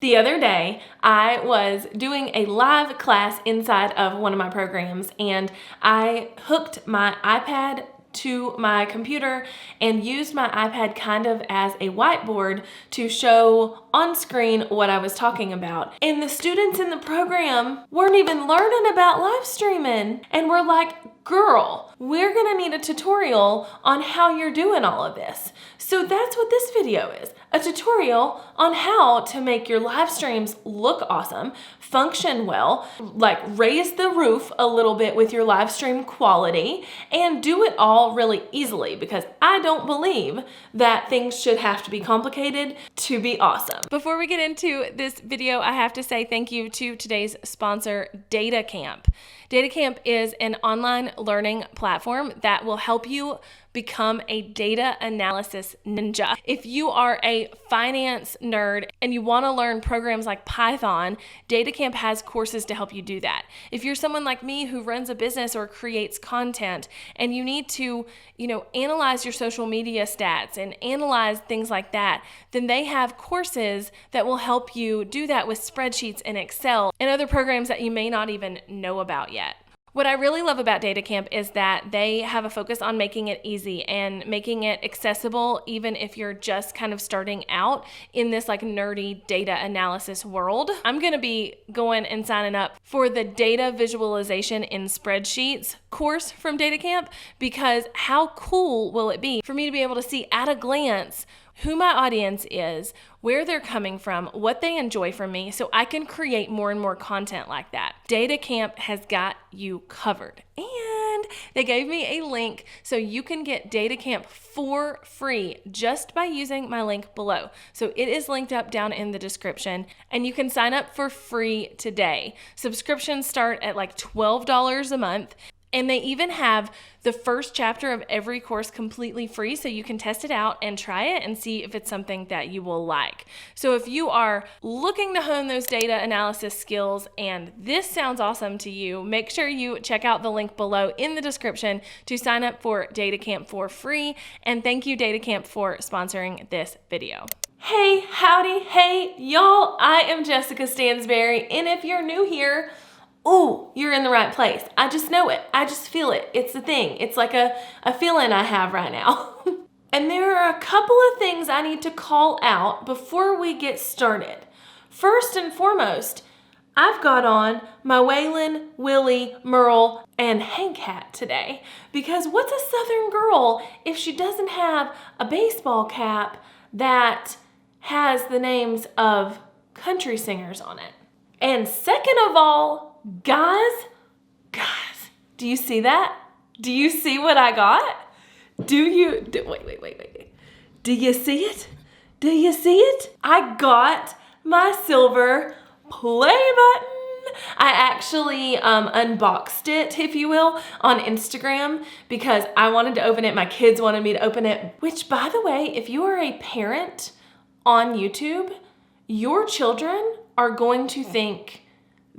The other day, I was doing a live class inside of one of my programs, and I hooked my iPad to my computer and used my iPad kind of as a whiteboard to show on screen what I was talking about. And the students in the program weren't even learning about live streaming, and were like, girl, we're gonna need a tutorial on how you're doing all of this. So that's what this video is, a tutorial on how to make your live streams look awesome, function well, like raise the roof a little bit with your live stream quality, and do it all really easily, because I don't believe that things should have to be complicated to be awesome. Before we get into this video, I have to say thank you to today's sponsor, DataCamp. DataCamp is an online learning platform that will help you become a data analysis ninja. If you are a finance nerd and you want to learn programs like Python, DataCamp has courses to help you do that. If you're someone like me who runs a business or creates content and you need to, analyze your social media stats and analyze things like that, then they have courses that will help you do that with spreadsheets and Excel and other programs that you may not even know about yet. What I really love about DataCamp is that they have a focus on making it easy and making it accessible, even if you're just kind of starting out in this like nerdy data analysis world. I'm going to be going and signing up for the data visualization in spreadsheets course from DataCamp, because how cool will it be for me to be able to see at a glance who my audience is, where they're coming from, what they enjoy from me, so I can create more and more content like that. DataCamp has got you covered. And they gave me a link so you can get DataCamp for free just by using my link below. So it is linked up down in the description, and you can sign up for free today. Subscriptions start at like $12 a month. And they even have the first chapter of every course completely free, so you can test it out and try it and see if it's something that you will like. So if you are looking to hone those data analysis skills and this sounds awesome to you, make sure you check out the link below in the description to sign up for DataCamp for free. And thank you, DataCamp, for sponsoring this video. Hey, howdy, hey, y'all. I am Jessica Stansberry, and if you're new here, oh, you're in the right place. I just know it. I just feel it. It's a thing. It's like a feeling I have right now. And there are a couple of things I need to call out before we get started. First and foremost, I've got on my Waylon, Willie, Merle, and Hank hat today, because what's a Southern girl if she doesn't have a baseball cap that has the names of country singers on it? And second of all, guys, do you see that? Do you see what I got? Wait. Do you see it? Do you see it? I got my silver play button. I actually unboxed it, if you will, on Instagram because I wanted to open it. My kids wanted me to open it, which, by the way, if you are a parent on YouTube, your children are going to think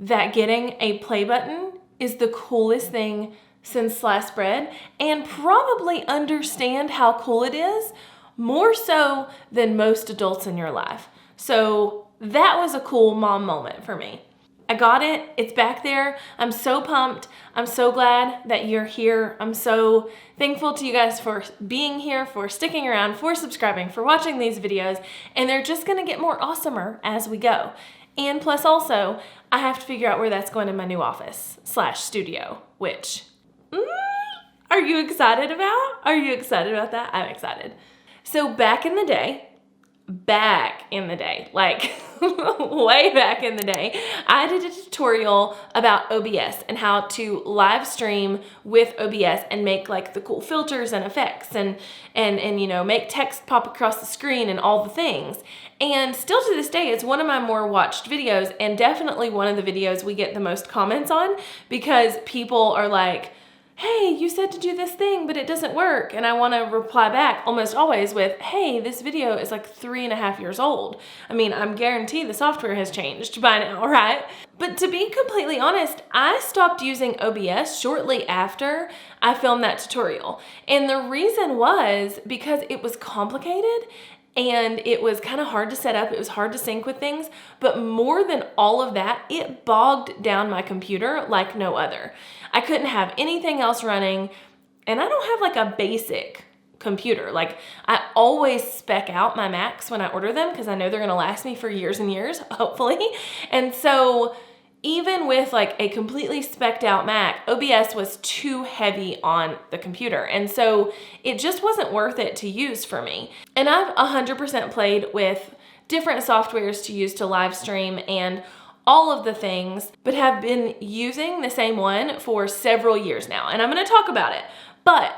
that getting a play button is the coolest thing since sliced bread, and probably understand how cool it is more so than most adults in your life. So that was a cool mom moment for me. I got it. It's back there. I'm so pumped. I'm so glad that you're here. I'm so thankful to you guys for being here, for sticking around, for subscribing, for watching these videos, and they're just gonna get more awesomer as we go. And plus also, I have to figure out where that's going in my new office / studio, which, are you excited about? Are you excited about that? I'm excited. So back in the day, like way back in the day, I did a tutorial about OBS and how to live stream with OBS and make like the cool filters and effects and make text pop across the screen and all the things. And still to this day, it's one of my more watched videos, and definitely one of the videos we get the most comments on, because people are like, hey, you said to do this thing, but it doesn't work. And I want to reply back almost always with, hey, this video is like 3.5 years old. I mean, I'm guaranteed the software has changed by now, right? But to be completely honest, I stopped using OBS shortly after I filmed that tutorial. And the reason was because it was complicated and it was kind of hard to set up. It was hard to sync with things, but more than all of that, it bogged down my computer like no other. I couldn't have anything else running, and I don't have like a basic computer. Like, I always spec out my Macs when I order them because I know they're gonna last me for years and years, hopefully. And so even with like a completely spec'd out Mac, OBS was too heavy on the computer. And so it just wasn't worth it to use for me. And I've 100% played with different softwares to use to live stream and all of the things, but have been using the same one for several years now. And I'm gonna talk about it. But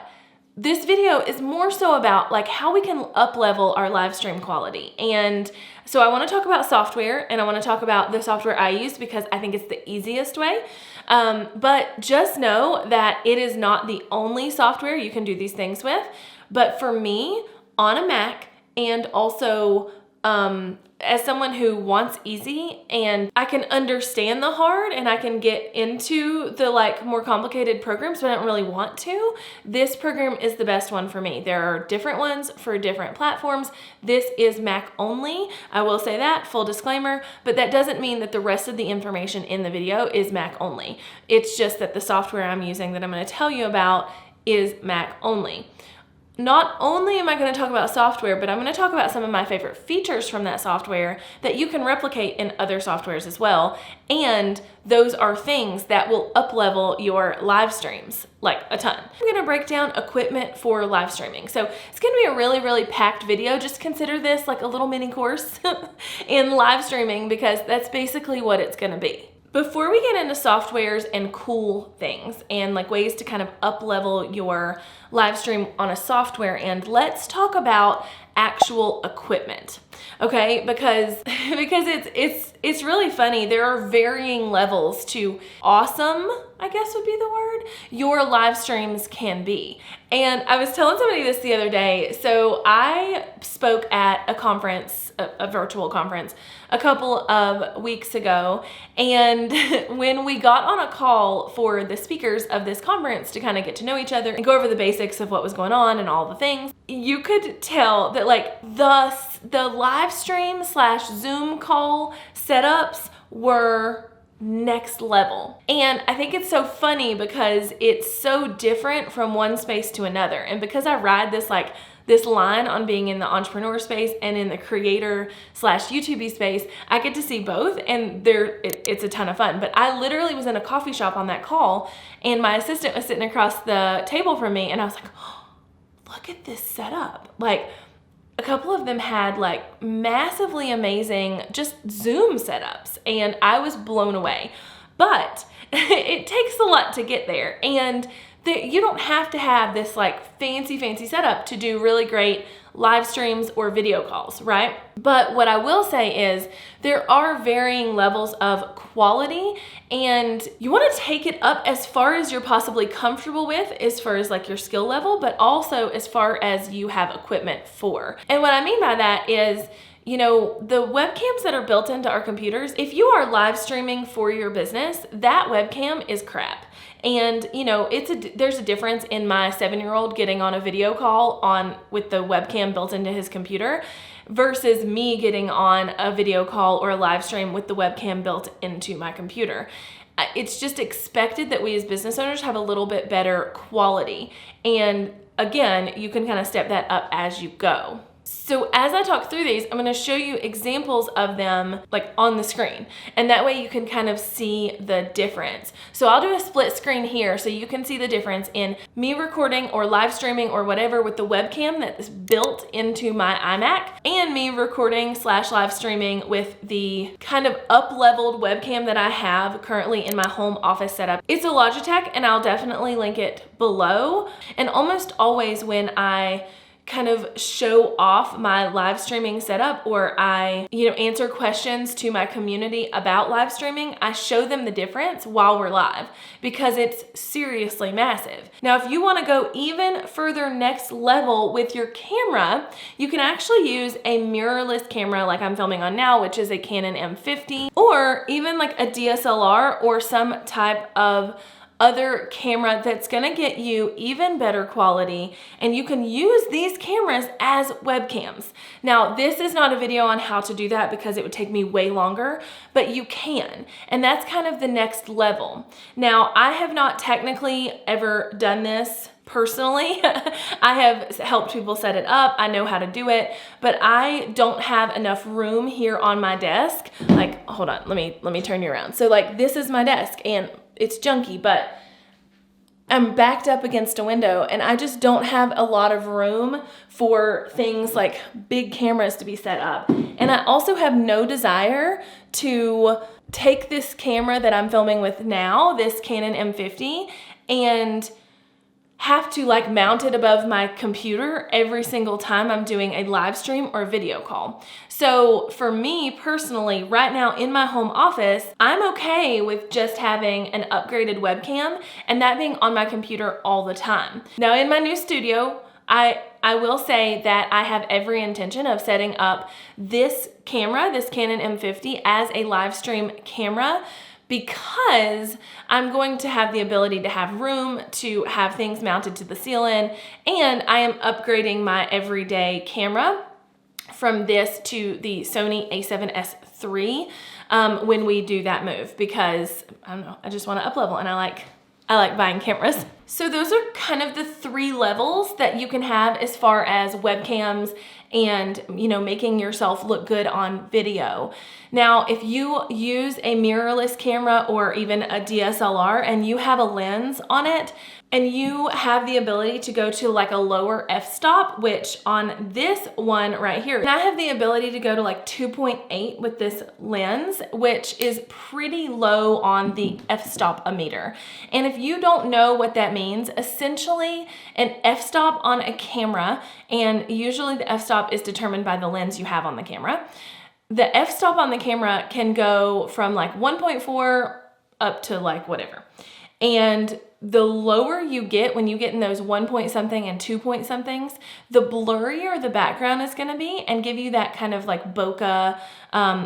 this video is more so about like how we can up level our live stream quality. And so I want to talk about software, and I want to talk about the software I use because I think it's the easiest way. But just know that it is not the only software you can do these things with. But for me, on a Mac, and also as someone who wants easy, and I can understand the hard and I can get into the like more complicated programs, but I don't really want to, this program is the best one for me. There are different ones for different platforms. This is Mac only. I will say that, full disclaimer, but that doesn't mean that the rest of the information in the video is Mac only. It's just that the software I'm using that I'm going to tell you about is Mac only. Not only am I going to talk about software, but I'm going to talk about some of my favorite features from that software that you can replicate in other softwares as well. And those are things that will up-level your live streams, like a ton. I'm going to break down equipment for live streaming. So it's going to be a really, really packed video. Just consider this like a little mini course in live streaming because that's basically what it's going to be. Before we get into softwares and cool things and like ways to kind of up level your live stream on a software, and let's talk about actual equipment, okay? Because it's really funny. There are varying levels to awesome, I guess would be the word, your live streams can be. And I was telling somebody this the other day. So I spoke at a conference, a virtual conference, a couple of weeks ago. And when we got on a call for the speakers of this conference to kind of get to know each other and go over the basics of what was going on and all the things, you could tell that like the live stream / Zoom call setups were next level. And I think it's so funny because it's so different from one space to another. And because I ride this line on being in the entrepreneur space and in the creator / YouTube space, I get to see both, and it's a ton of fun. But I literally was in a coffee shop on that call, and my assistant was sitting across the table from me, and I was like, oh, look at this setup. Like, a couple of them had like massively amazing just Zoom setups, and I was blown away. But it takes a lot to get there, and you don't have to have this like fancy setup to do really great live streams or video calls, right? But what I will say is there are varying levels of quality, and you want to take it up as far as you're possibly comfortable with as far as like your skill level, but also as far as you have equipment for. And what I mean by that is, you know, the webcams that are built into our computers, if you are live streaming for your business, that webcam is crap. And you know, there's a difference in my 7-year-old getting on a video call with the webcam built into his computer versus me getting on a video call or a live stream with the webcam built into my computer. It's just expected that we as business owners have a little bit better quality. And again, you can kind of step that up as you go. So as I talk through these, I'm going to show you examples of them like on the screen, and that way you can kind of see the difference. So I'll do a split screen here so you can see the difference in me recording or live streaming or whatever with the webcam that is built into my iMac, and me recording / live streaming with the kind of up-leveled webcam that I have currently in my home office setup. It's a Logitech, and I'll definitely link it below. And almost always when I kind of show off my live streaming setup, or I, answer questions to my community about live streaming, I show them the difference while we're live because it's seriously massive. Now, if you want to go even further next level with your camera, you can actually use a mirrorless camera like I'm filming on now, which is a Canon M50, or even like a DSLR or some type of other camera that's gonna get you even better quality, and you can use these cameras as webcams. Now, this is not a video on how to do that because it would take me way longer, but you can, and that's kind of the next level. Now, I have not technically ever done this personally. I have helped people set it up. I know how to do it, but I don't have enough room here on my desk. Like, hold on, let me turn you around. So like, this is my desk and it's junky, but I'm backed up against a window and I just don't have a lot of room for things like big cameras to be set up. And I also have no desire to take this camera that I'm filming with now, this Canon M50, and have to like mount it above my computer every single time I'm doing a live stream or video call. So for me personally, right now in my home office, I'm okay with just having an upgraded webcam and that being on my computer all the time. Now in my new studio, I will say that I have every intention of setting up this camera, this Canon M50, as a live stream camera, because I'm going to have the ability to have room to have things mounted to the ceiling, and I am upgrading my everyday camera from this to the Sony a7S III when we do that move, because I don't know, I just want to up level and I like buying cameras. So those are kind of the 3 levels that you can have as far as webcams and, you know, making yourself look good on video. Now, if you use a mirrorless camera or even a DSLR and you have a lens on it, and you have the ability to go to like a lower f-stop, which on this one right here, and I have the ability to go to like 2.8 with this lens, which is pretty low on the f-stop-o-meter. And if you don't know what that means, essentially an f-stop on a camera, and usually the f-stop is determined by the lens you have on the camera. The f-stop on the camera can go from like 1.4 up to like whatever. And the lower you get, when you get in those 1 point something and 2 point somethings, the blurrier the background is gonna be and give you that kind of like bokeh,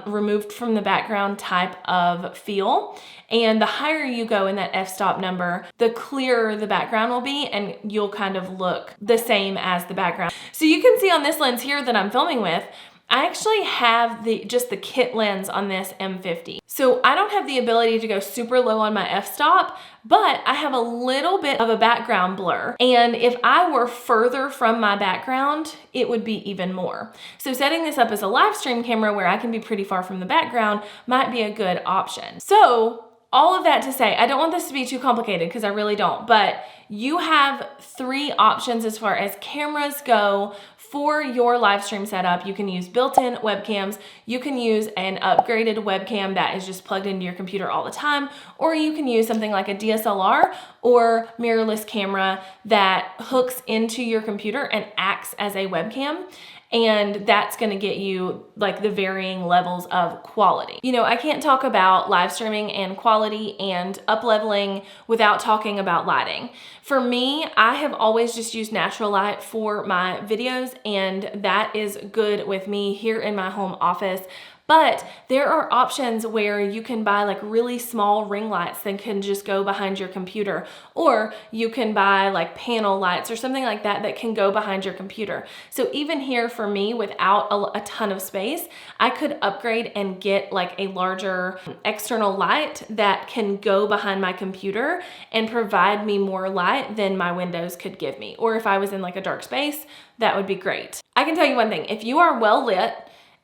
removed from the background type of feel. And the higher you go in that f-stop number, the clearer the background will be and you'll kind of look the same as the background. So you can see on this lens here that I'm filming with, I actually have just the kit lens on this M50. So I don't have the ability to go super low on my f-stop, but I have a little bit of a background blur. And if I were further from my background, it would be even more. So setting this up as a live stream camera where I can be pretty far from the background might be a good option. So all of that to say, I don't want this to be too complicated because I really don't, but you have 3 options as far as cameras go for your live stream setup. You can use built-in webcams, you can use an upgraded webcam that is just plugged into your computer all the time, or you can use something like a DSLR or mirrorless camera that hooks into your computer and acts as a webcam. And that's gonna get you like the varying levels of quality. You know, I can't talk about live streaming and quality and up-leveling without talking about lighting. For me, I have always just used natural light for my videos, and that is good with me here in my home office. But there are options where you can buy like really small ring lights that can just go behind your computer, or you can buy like panel lights or something like that that can go behind your computer. So even here for me, without a ton of space, I could upgrade and get like a larger external light that can go behind my computer and provide me more light than my windows could give me. Or if I was in like a dark space, that would be great. I can tell you one thing, if you are well lit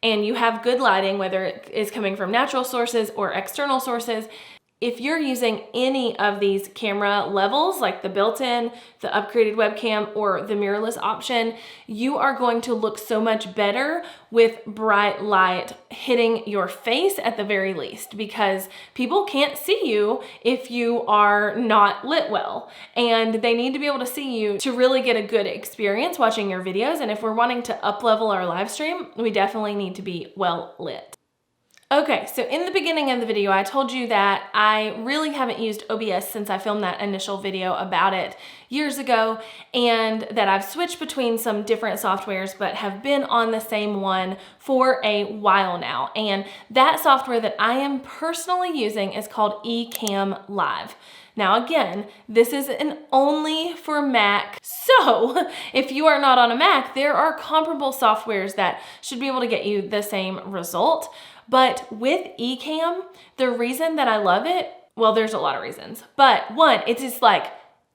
and you have good lighting, whether it is coming from natural sources or external sources, if you're using any of these camera levels, like the built-in, the upgraded webcam, or the mirrorless option, you are going to look so much better with bright light hitting your face at the very least, because people can't see you if you are not lit well. And they need to be able to see you to really get a good experience watching your videos. And if we're wanting to up-level our live stream, we definitely need to be well lit. Okay, so in the beginning of the video, I told you that I really haven't used OBS since I filmed that initial video about it years ago, and that I've switched between some different softwares, but have been on the same one for a while now. And that software that I am personally using is called eCamm Live. Now again, this is only for Mac. So if you are not on a Mac, there are comparable softwares that should be able to get you the same result. But with eCamm, the reason that I love it, well, there's a lot of reasons, but one, it's just like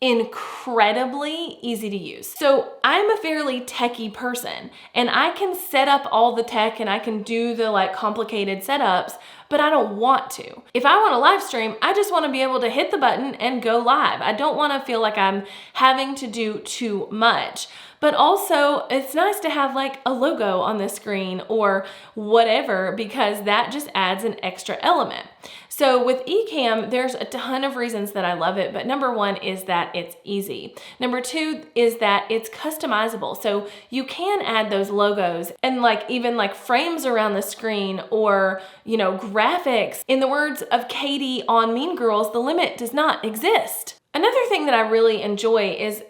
incredibly easy to use. So I'm a fairly techie person, and I can set up all the tech and I can do the like complicated setups, but I don't want to. If I want to live stream, I just want to be able to hit the button and go live. I don't want to feel like I'm having to do too much. But also, it's nice to have like a logo on the screen or whatever, because that just adds an extra element. So with eCamm, there's a ton of reasons that I love it, but number one is that it's easy. Number two is that it's customizable. So you can add those logos and like even like frames around the screen or, you know, graphics. In the words of Katie on Mean Girls, the limit does not exist. Another thing that I really enjoy is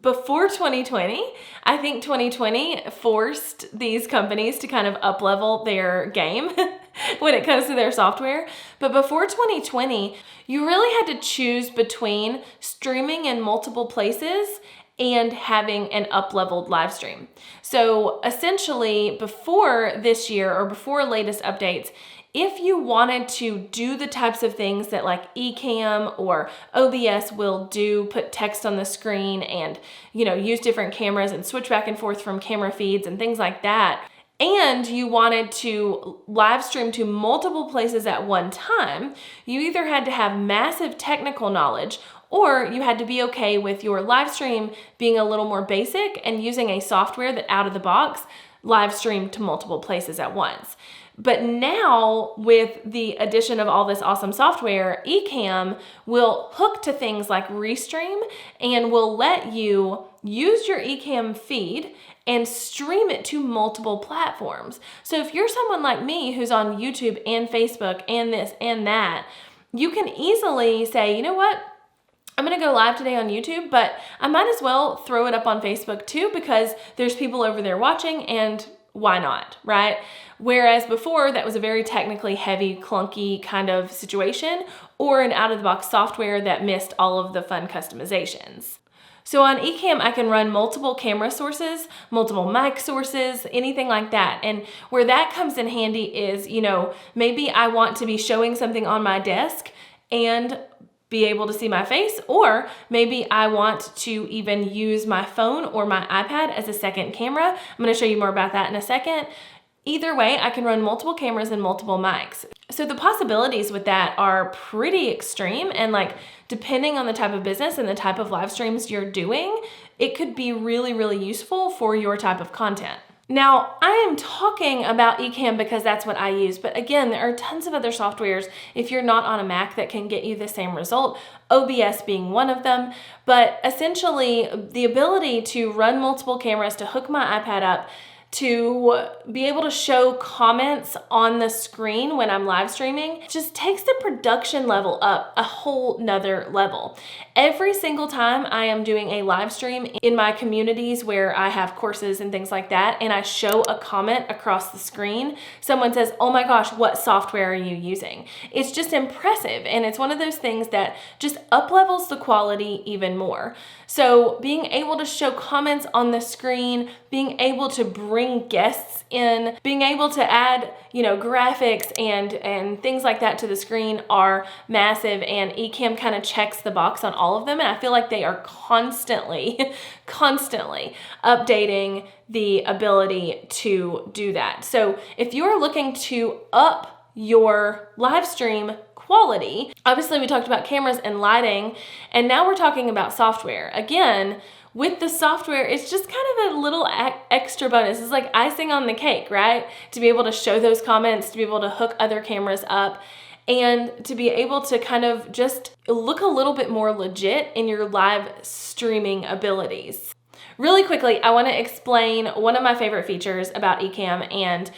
before 2020, I think 2020 forced these companies to kind of up-level their game when it comes to their software. But before 2020, you really had to choose between streaming in multiple places and having an up-leveled live stream. So essentially, before this year or before latest updates, if you wanted to do the types of things that like eCamm or OBS will do, put text on the screen and, you know, use different cameras and switch back and forth from camera feeds and things like that, and you wanted to live stream to multiple places at one time, you either had to have massive technical knowledge or you had to be okay with your live stream being a little more basic and using a software that out of the box live streamed to multiple places at once. But now, with the addition of all this awesome software, eCamm will hook to things like Restream and will let you use your eCamm feed and stream it to multiple platforms. So if you're someone like me who's on YouTube and Facebook and this and that, you can easily say, you know what? I'm gonna go live today on YouTube, but I might as well throw it up on Facebook too, because there's people over there watching, and why not, right? Whereas before, that was a very technically heavy, clunky kind of situation, or an out-of-the-box software that missed all of the fun customizations. So on eCamm, I can run multiple camera sources, multiple mic sources, anything like that. And where that comes in handy is, you know, maybe I want to be showing something on my desk and be able to see my face, or maybe I want to even use my phone or my iPad as a second camera. I'm going to show you more about that in a second. Either way, I can run multiple cameras and multiple mics. So the possibilities with that are pretty extreme, and like depending on the type of business and the type of live streams you're doing, it could be really, really useful for your type of content. Now, I am talking about eCamm because that's what I use, but again, there are tons of other softwares if you're not on a Mac that can get you the same result, OBS being one of them. But essentially, the ability to run multiple cameras, to hook my iPad up, to be able to show comments on the screen when I'm live streaming just takes the production level up a whole nother level. Every single time I am doing a live stream in my communities where I have courses and things like that, and I show a comment across the screen, someone says, "Oh my gosh, what software are you using?" It's just impressive, and it's one of those things that just up-levels the quality even more. So being able to show comments on the screen, being able to bring guests in, being able to add, you know, graphics and things like that to the screen are massive, and eCamm kind of checks the box on all of them, and I feel like they are constantly updating the ability to do that. So if you're looking to up your live stream quality, obviously we talked about cameras and lighting, and now we're talking about software. Again, with the software, it's just kind of a little extra bonus. It's like icing on the cake, right? To be able to show those comments, to be able to hook other cameras up, and to be able to kind of just look a little bit more legit in your live streaming abilities. Really quickly, I want to explain one of my favorite features about eCamm, and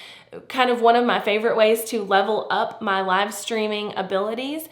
kind of one of my favorite ways to level up my live streaming abilities.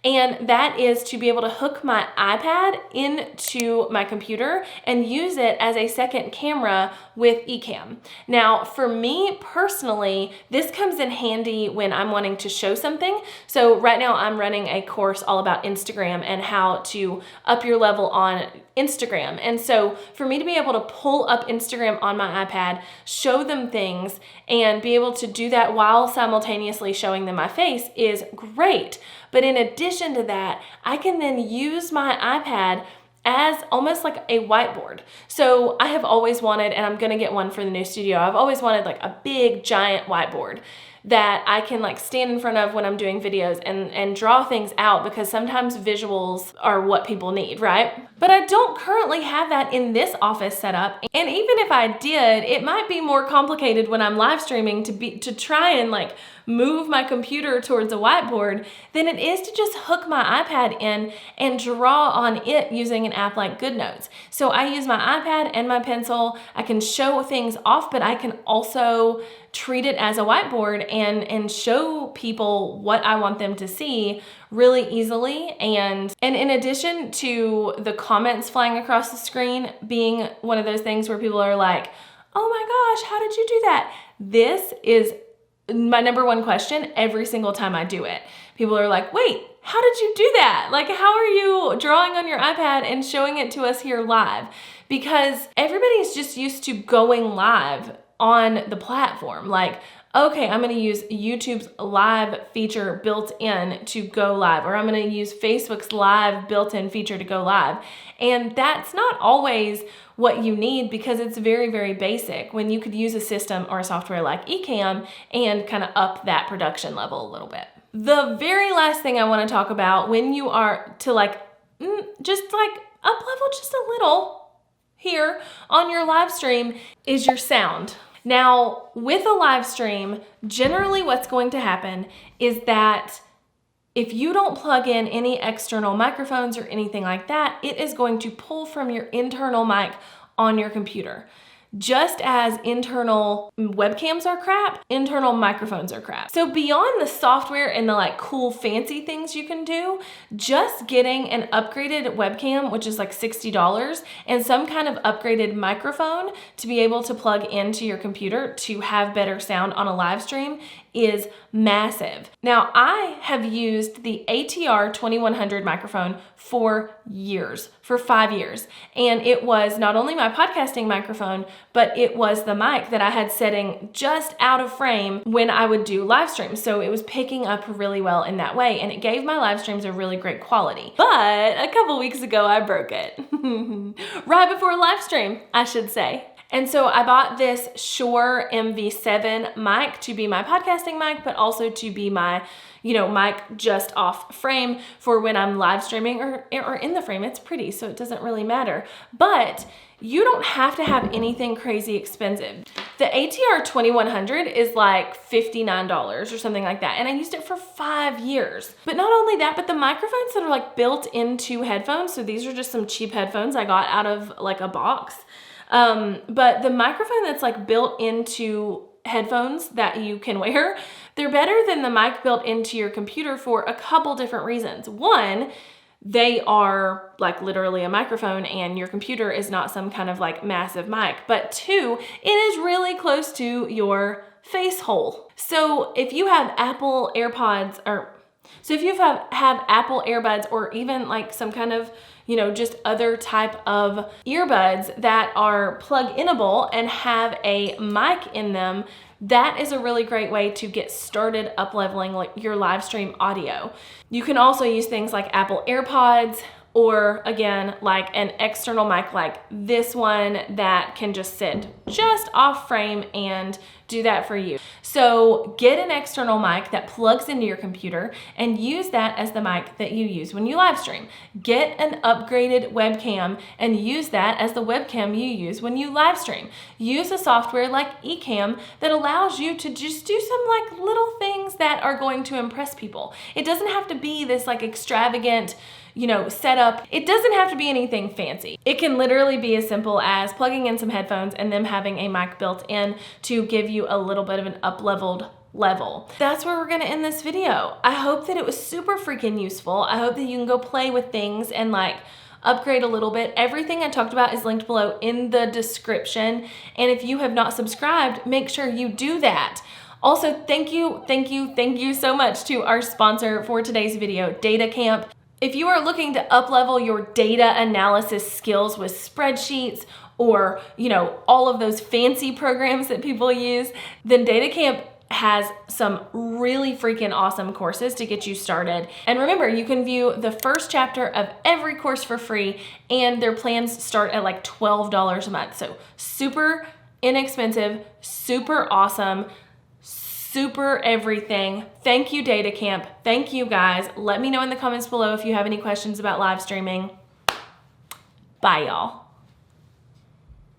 And that is to be able to hook my iPad into my computer and use it as a second camera with eCamm. Now, for me personally, this comes in handy when I'm wanting to show something. So right now I'm running a course all about Instagram and how to up your level on Instagram. And so for me to be able to pull up Instagram on my iPad, show them things, and be able to do that while simultaneously showing them my face is great. But in addition to that, I can then use my iPad as almost like a whiteboard. So I have always wanted, and I'm gonna get one for the new studio, I've always wanted like a big giant whiteboard that I can like stand in front of when I'm doing videos and draw things out, because sometimes visuals are what people need, right? But I don't currently have that in this office setup. And even if I did, it might be more complicated when I'm live streaming to try and like move my computer towards a whiteboard than it is to just hook my iPad in and draw on it using an app like GoodNotes. So I use my iPad and my pencil. I can show things off, but I can also treat it as a whiteboard and show people what I want them to see really easily. And in addition to the comments flying across the screen being one of those things where people are like, oh my gosh, how did you do that? This is my number one question every single time I do it. People are like, wait, how did you do that? Like, how are you drawing on your iPad and showing it to us here live? Because everybody's just used to going live on the platform. Like, okay, I'm gonna use YouTube's live feature built in to go live, or I'm gonna use Facebook's live built-in feature to go live. And that's not always what you need, because it's very, very basic when you could use a system or a software like eCamm and kind of up that production level a little bit. The very last thing I wanna talk about when you are to like, just like up level just a little here on your live stream is your sound. Now, with a live stream, generally what's going to happen is that if you don't plug in any external microphones or anything like that, it is going to pull from your internal mic on your computer. Just as internal webcams are crap, internal microphones are crap. So beyond the software and the like cool fancy things you can do, just getting an upgraded webcam, which is like $60, and some kind of upgraded microphone to be able to plug into your computer to have better sound on a live stream is massive. Now, I have used the ATR 2100 microphone for years, for 5 years. And it was not only my podcasting microphone, but it was the mic that I had setting just out of frame when I would do live streams. So it was picking up really well in that way, and it gave my live streams a really great quality. But a couple weeks ago, I broke it. Right before live stream, I should say. And so I bought this Shure MV7 mic to be my podcasting mic, but also to be my, mic just off frame for when I'm live streaming or in the frame. It's pretty, so it doesn't really matter. But you don't have to have anything crazy expensive. The ATR 2100 is like $59 or something like that. And I used it for 5 years. But not only that, but the microphones that are like built into headphones. So these are just some cheap headphones I got out of like a box. But the microphone that's like built into headphones that you can wear, they're better than the mic built into your computer for a couple different reasons. One, they are like literally a microphone and your computer is not some kind of like massive mic. But two, it is really close to your face hole. So if you have Apple AirPods have Apple earbuds or even like some kind of, just other type of earbuds that are plug-inable and have a mic in them, that is a really great way to get started up-leveling like your live stream audio. You can also use things like Apple AirPods, or again, like an external mic like this one that can just sit just off frame and do that for you. So get an external mic that plugs into your computer and use that as the mic that you use when you live stream. Get an upgraded webcam and use that as the webcam you use when you live stream. Use a software like eCamm that allows you to just do some like little things that are going to impress people. It doesn't have to be this like extravagant setup. It doesn't have to be anything fancy. It can literally be as simple as plugging in some headphones and them having a mic built in to give you you a little bit of an up-leveled level. That's where we're gonna end this video. I hope that it was super freaking useful. I hope that you can go play with things and like upgrade a little bit. Everything I talked about is linked below in the description. And if you have not subscribed, make sure you do that. Also, thank you so much to our sponsor for today's video, DataCamp. If you are looking to up-level your data analysis skills with spreadsheets or, all of those fancy programs that people use, then DataCamp has some really freaking awesome courses to get you started. And remember, you can view the first chapter of every course for free, and their plans start at like $12 a month. So super inexpensive, super awesome, super everything. Thank you, DataCamp. Thank you, guys. Let me know in the comments below if you have any questions about live streaming. Bye, y'all.